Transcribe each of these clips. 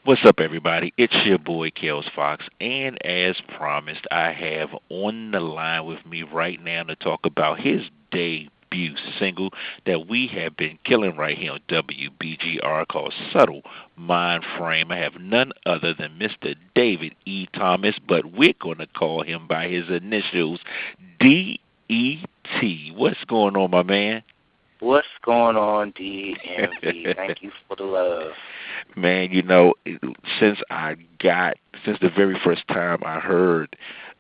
What's up, everybody? It's your boy, Kels Fox, and as promised, I have on the line with me right now to talk about his debut single that we have been killing right here on WBGR called Subtle Mind Frame. I have none other than Mr. David E. Thomas, but we're going to call him by his initials, D.E.T. What's going on, my man? What's going on, DMV? Thank you for the love. Man, since since the very first time I heard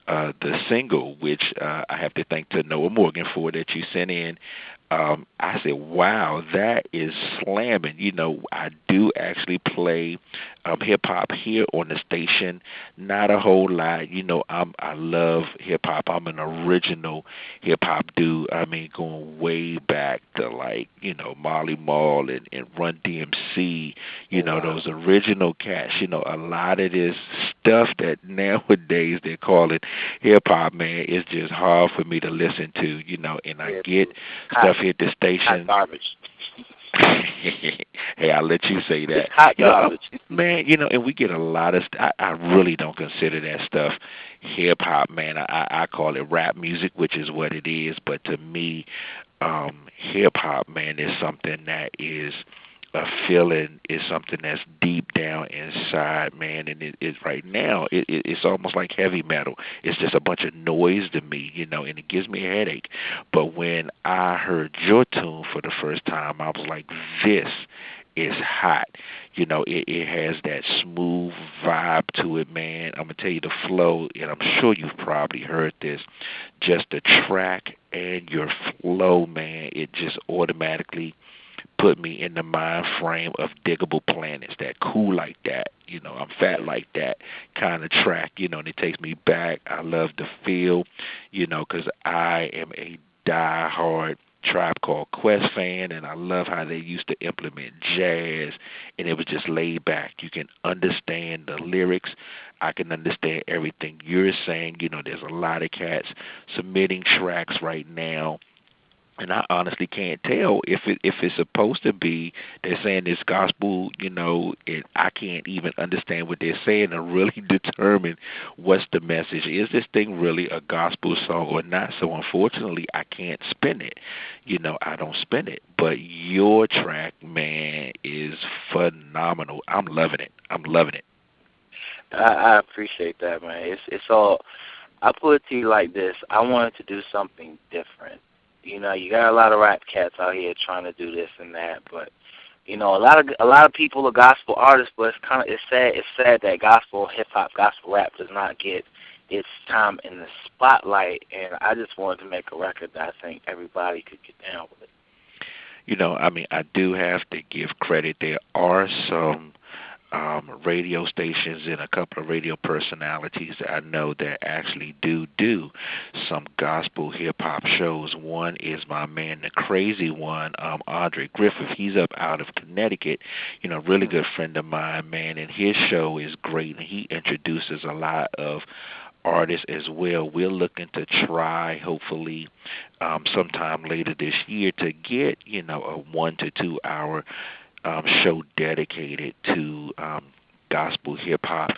the single, which I have to thank to Noah Morgan for that you sent in, I said, "Wow, that is slamming." I do actually play hip hop here on the station. Not a whole lot. I love hip hop. I'm an original hip hop dude. I mean, going way back to Molly Mall and Run DMC. Wow. Those original cats. A lot of this stuff that nowadays they're calling hip hop, man, it's just hard for me to listen to. And I Yeah, get hot, stuff hit the hot station. garbage. Hey, I'll let you say It's that. hot You know, I, garbage. man, and we get a lot of. I really don't consider that stuff hip hop, man. I call it rap music, which is what it is. But to me, hip hop, man, is something that is a feeling, is something that's deep down inside, man. And it's right now, it's almost like heavy metal. It's just a bunch of noise to me, and it gives me a headache. But when I heard your tune for the first time, I was like, this is hot. It has that smooth vibe to it, man. I'm gonna tell you the flow, and I'm sure you've probably heard this. Just the track and your flow, man, it just automatically put me in the mind frame of diggable planets, that cool like that, I'm fat Yeah. like that kind of track, and it takes me back. I love the feel, because I am a die-hard Tribe Called Quest fan, and I love how they used to implement jazz, and it was just laid back. You can understand the lyrics. I can understand everything you're saying. There's a lot of cats submitting tracks right now, and I honestly can't tell if it's supposed to be. They're saying it's gospel, I can't even understand what they're saying to really determine what's the message. Is this thing really a gospel song or not? So unfortunately, I can't spin it. I don't spin it. But your track, man, is phenomenal. I'm loving it. I'm loving it. I appreciate that, man. It's all. I put it to you like this. I wanted to do something different. You got a lot of rap cats out here trying to do this and that, but a lot of people are gospel artists, but it's sad that gospel hip hop, gospel rap does not get its time in the spotlight. And I just wanted to make a record that I think everybody could get down with. I mean, I do have to give credit. There are some radio stations and a couple of radio personalities that I know that actually do some gospel hip hop shows. One is my man, the crazy one, Andre Griffith. He's up out of Connecticut. Really good friend of mine, man, and his show is great. And he introduces a lot of artists as well. We're looking to try, hopefully, sometime later this year to get a 1 to 2 hour show dedicated to gospel hip hop.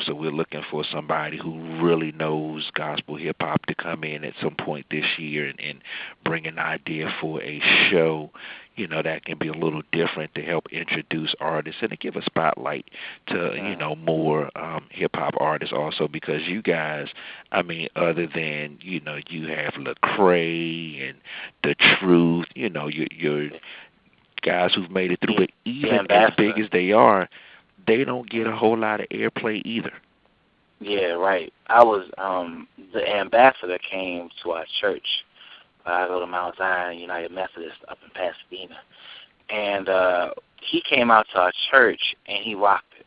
So we're looking for somebody who really knows gospel hip hop to come in at some point this year and bring an idea for a show, that can be a little different to help introduce artists and to give a spotlight to, more hip hop artists also, because you guys, I mean, other than, you have Lecrae and The Truth, your guys who've made it through, but The even as big ambassador. as they are, they don't get a whole lot of airplay either. Yeah, right. I was the ambassador came to our church. I go to Mount Zion United Methodist up in Pasadena, and he came out to our church and he rocked it.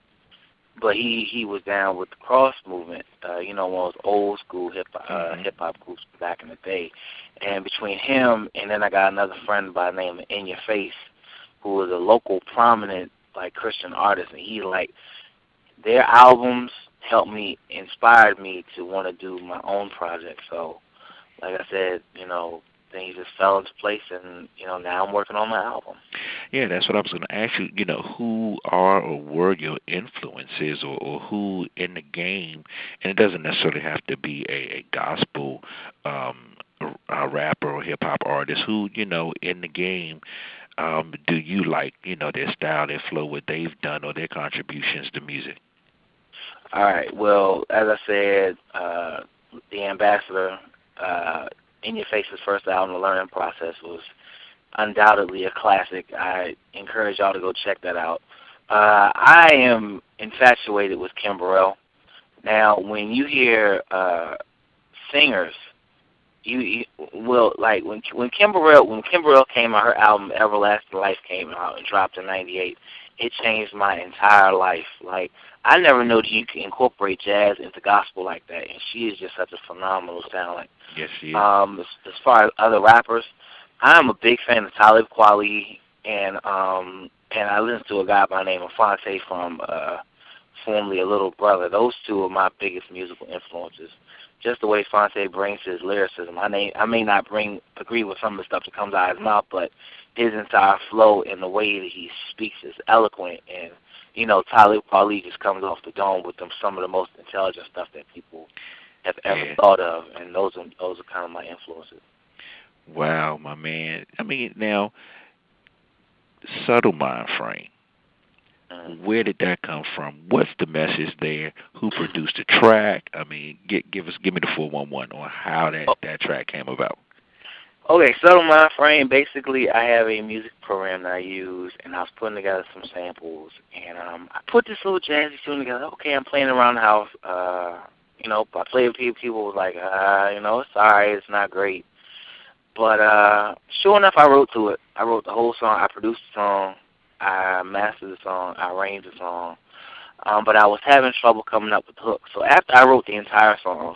But he was down with the cross movement, one of those old school hip hop groups back in the day. And between him and then I got another friend by the name of In Your Face, who was a local prominent like Christian artist, and he like their albums helped me, inspired me to want to do my own project. So, like I said, things just fell into place, and now I'm working on my album. Yeah, that's what I was going to ask you. Who are or were your influences, or who in the game, and it doesn't necessarily have to be a gospel a rapper or hip hop artist. Who in the game do you like? Their style, their flow, what they've done, or their contributions to music. All right. Well, as I said, the Ambassador, In Your Face's first album, The Learning Process, was undoubtedly a classic. I encourage y'all to go check that out. I am infatuated with Kim Burrell. Now, when you hear singers, you will like when Kim Burrell came out, her album Everlasting Life came out and dropped in '98. It changed my entire life. Like, I never knew that you could incorporate jazz into gospel like that, and she is just such a phenomenal talent. Yes, she is. As far as other rappers, I'm a big fan of Talib Kweli, and I listen to a guy by the name of Fonte from formerly A Little Brother. Those two are my biggest musical influences. Just the way Fonte brings his lyricism. I may not agree with some of the stuff that comes out of his mouth, but his entire flow and the way that he speaks is eloquent. And Talib Kweli just comes off the dome with some of the most intelligent stuff that people have ever thought of, and those are kind of my influences. Wow, my man. I mean, now, Subtle Mind Frame. Where did that come from? What's the message there? Who produced the track? I mean, give me the 411 on how that track came about. Okay, Subtle Mind Frame. Basically, I have a music program that I use, and I was putting together some samples, and I put this little jazzy tune together. Okay, I'm playing around the house. I played with people was like, it's alright, it's not great. But sure enough, I wrote to it. I wrote the whole song. I produced the song. I mastered the song. I arranged the song. But I was having trouble coming up with the hook. So after I wrote the entire song,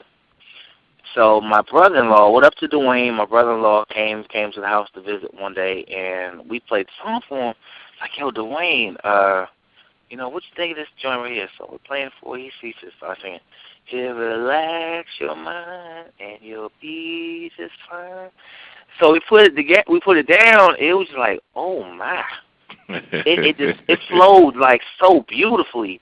so my brother-in-law, what up to Dwayne, my brother-in-law came to the house to visit one day, and we played the song for him. Like, yo, Dwayne, what you think of this joint right here? So we're playing for he sees it. So I singing, "He'll relax your mind, and you'll be just fine." So we put it down. It was like, oh my. It flowed like so beautifully,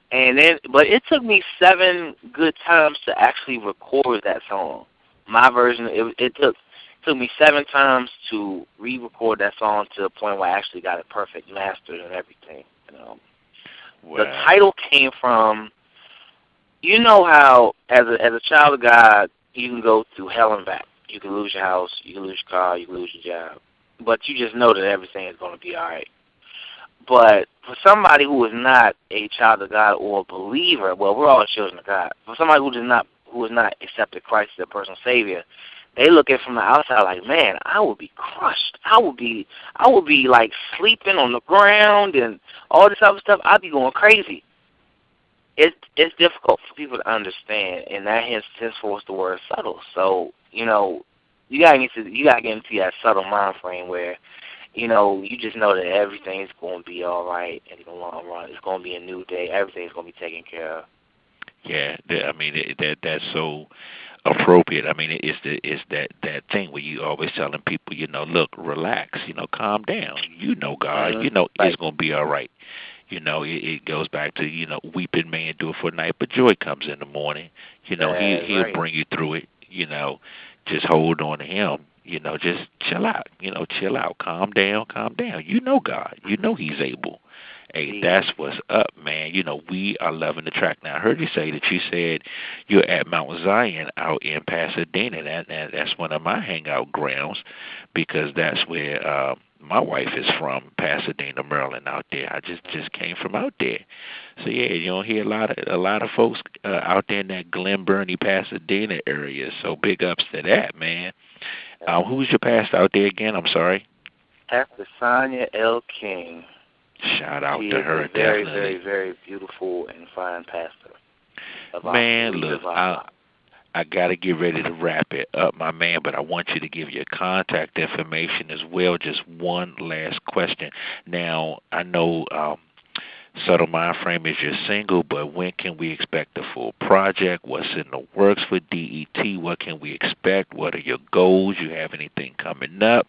but it took me 7 good times to actually record that song. My version, it took me 7 times to re-record that song to the point where I actually got it perfect, mastered, and everything. Wow. The title came from, how as a child of God, you can go through hell and back. You can lose your house, you can lose your car, you can lose your job, but you just know that everything is going to be all right. But for somebody who is not a child of God or a believer, well, we're all children of God. For somebody who has not accepted Christ as their personal Savior, they look at it from the outside like, man, I would be crushed. I would be like sleeping on the ground and all this other stuff. I'd be going crazy. It's difficult for people to understand, and that henceforth the word subtle. So you gotta get into that subtle mind frame where you just know that everything's going to be all right in the long run. It's going to be a new day. Everything's going to be taken care of. Yeah, I mean that's so appropriate. I mean it's that thing where you always telling people, look, relax, calm down. God, Right. It's going to be all right. It goes back to weeping may endure for a night, but joy comes in the morning. He'll right. bring you through it. Just hold on to him. Just chill out. Chill out. Calm down. Calm down. God. He's able. Hey, that's what's up, man. We are loving the track. Now, I heard you say that you said you're at Mount Zion out in Pasadena. That's one of my hangout grounds because that's where my wife is from, Pasadena, Maryland, out there. I just came from out there. So yeah, you don't hear a lot of folks out there in that Glen Burnie, Pasadena area. So big ups to that, man. Who's your pastor out there again? I'm sorry. Pastor Sonia L. King. Shout out she to her, is a very, definitely. very, very beautiful and fine pastor. Man, look, I got to get ready to wrap it up, my man, but I want you to give your contact information as well. Just one last question. Now, I know Subtle Mind Frame is your single, but when can we expect the full project? What's in the works for D.E.T? What can we expect? What are your goals? You have anything coming up?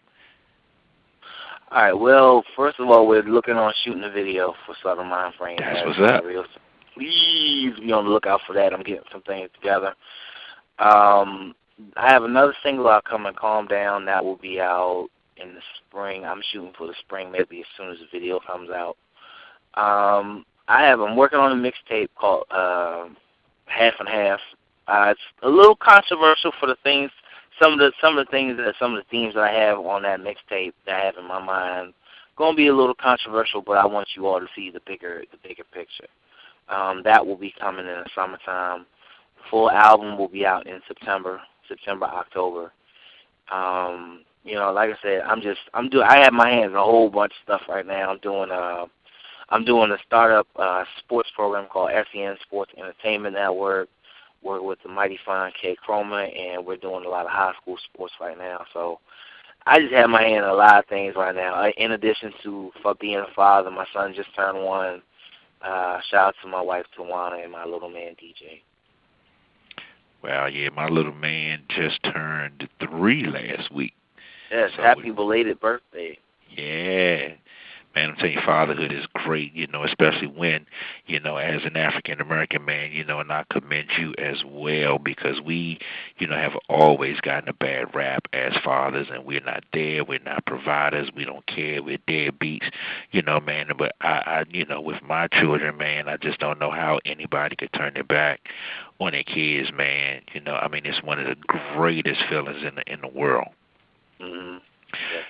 All right. Well, first of all, we're looking on shooting a video for Southern Mind Frame. That's That's what's up. real. Please be on the lookout for that. I'm getting some things together. I have another single out coming, Calm Down. That will be out in the spring. I'm shooting for the spring, maybe as soon as the video comes out. I'm working on a mixtape called Half and Half. It's a little controversial for the things, some of the themes that I have on that mixtape that I have in my mind. Going to be a little controversial, but I want you all to see the bigger picture. That will be coming in the summertime. The full album will be out in September, October. Like I said, I have my hands in a whole bunch of stuff right now. I'm doing a startup sports program called SEN Sports Entertainment Network. Working with the mighty fine K Chroma, and we're doing a lot of high school sports right now. So I just have my hand in a lot of things right now. In addition to for being a father, my son just turned 1. Shout out to my wife Tawana and my little man DJ. Well, yeah, my little man just turned 3 last week. Yes, So, happy belated birthday. yeah. Man, I'm telling you, fatherhood is great, especially when, as an African American man, and I commend you as well because we, have always gotten a bad rap as fathers, and we're not there, we're not providers, we don't care, we're deadbeats, man. But with my children, man, I just don't know how anybody could turn their back on their kids, man. It's one of the greatest feelings in the world. Mm-hmm.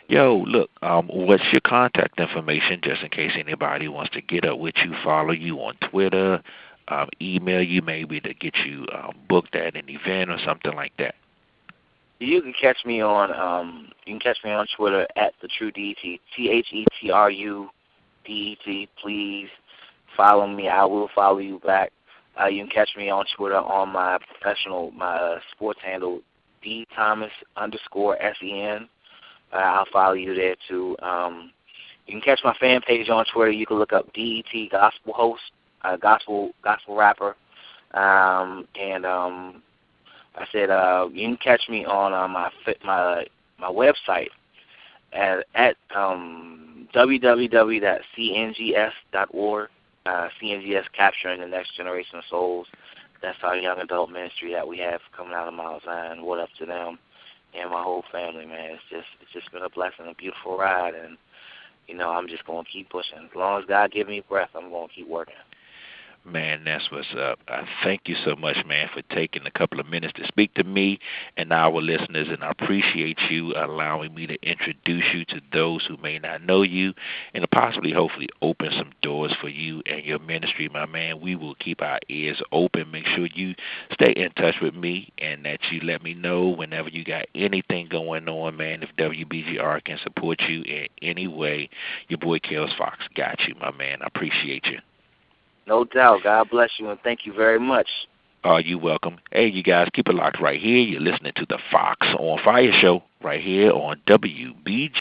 Yo, look, what's your contact information just in case anybody wants to get up with you, follow you on Twitter, email you maybe to get you booked at an event or something like that? You can catch me on Twitter at the True D.E.T. TheTruDET. Please follow me. I will follow you back. You can catch me on Twitter on my sports handle D.Thomas_SEN. I'll follow you there too. You can catch my fan page on Twitter. You can look up D.E.T. Gospel Host, gospel rapper, and I said you can catch me on my website at www.cngs.org. CNGS Capturing the Next Generation of Souls. That's our young adult ministry that we have coming out of Mount Zion. What up to them and my whole family, man. It's just been a blessing, a beautiful ride, and I'm just gonna keep pushing. As long as God give me breath, I'm gonna keep working. Man, that's what's up. I thank you so much, man, for taking a couple of minutes to speak to me and our listeners, and I appreciate you allowing me to introduce you to those who may not know you and to possibly, hopefully, open some doors for you and your ministry, my man. We will keep our ears open. Make sure you stay in touch with me and that you let me know whenever you got anything going on, man. If WBGR can support you in any way, your boy Kels Fox got you, my man. I appreciate you. No doubt. God bless you, and thank you very much. You're welcome. Hey, you guys, keep it locked right here. You're listening to the Fox on Fire show right here on WBGR.